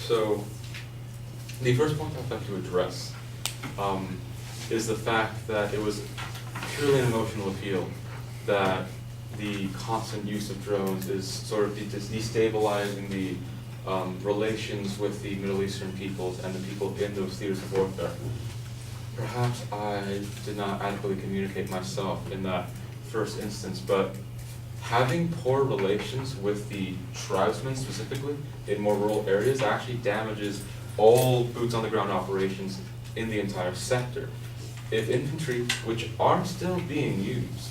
So the first point I'd like to address is the fact that it was purely an emotional appeal, that the constant use of drones is sort of destabilizing the relations with the Middle Eastern peoples and the people in those theaters of warfare. Perhaps I did not adequately communicate myself in that first instance, but having poor relations with the tribesmen specifically in more rural areas actually damages all boots on the ground operations in the entire sector. If infantry, which are still being used,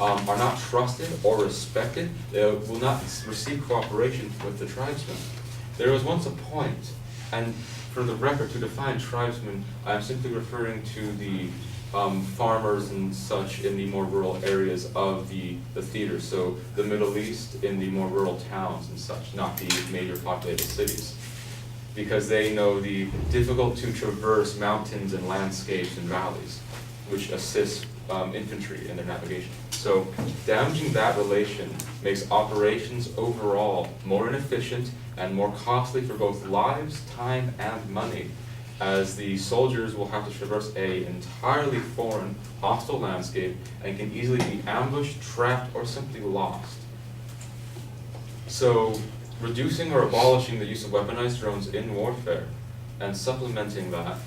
are not trusted or respected, they will not receive cooperation with the tribesmen. There was once a point, and for the record, to define tribesmen, I'm simply referring to the farmers and such in the more rural areas of the theater, so the Middle East in the more rural towns and such, not the major populated cities, because they know the difficult to traverse mountains and landscapes and valleys, which assist infantry in their navigation. So damaging that relation makes operations overall more inefficient and more costly for both lives, time, and money, as the soldiers will have to traverse an entirely foreign, hostile landscape and can easily be ambushed, trapped, or simply lost. So reducing or abolishing the use of weaponized drones in warfare and supplementing that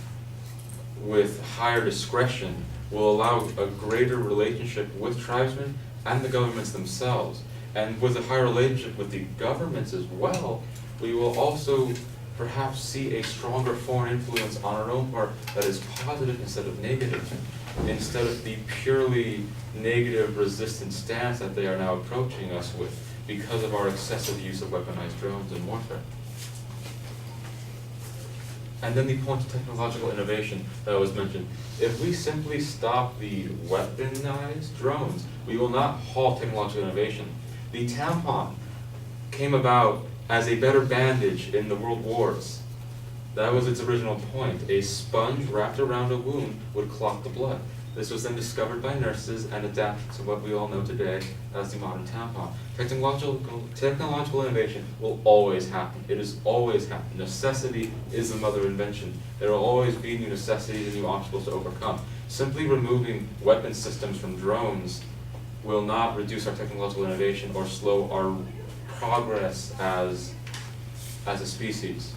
with higher discretion will allow a greater relationship with tribesmen and the governments themselves. And with a higher relationship with the governments as well, we will also perhaps see a stronger foreign influence on our own part that is positive instead of negative, instead of the purely negative resistant stance that they are now approaching us with because of our excessive use of weaponized drones in warfare. And then the point of technological innovation that was mentioned. If we simply stop the weaponized drones, we will not halt technological innovation. The tampon came about as a better bandage in the world wars. That was its original point. A sponge wrapped around a wound would clot the blood. This was then discovered by nurses and adapted to what we all know today as the modern tampon. Technological innovation will always happen. It has always happened. Necessity is the mother of invention. There will always be new necessities and new obstacles to overcome. Simply removing weapon systems from drones will not reduce our technological innovation or slow our progress as a species.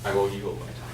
I will yield my time.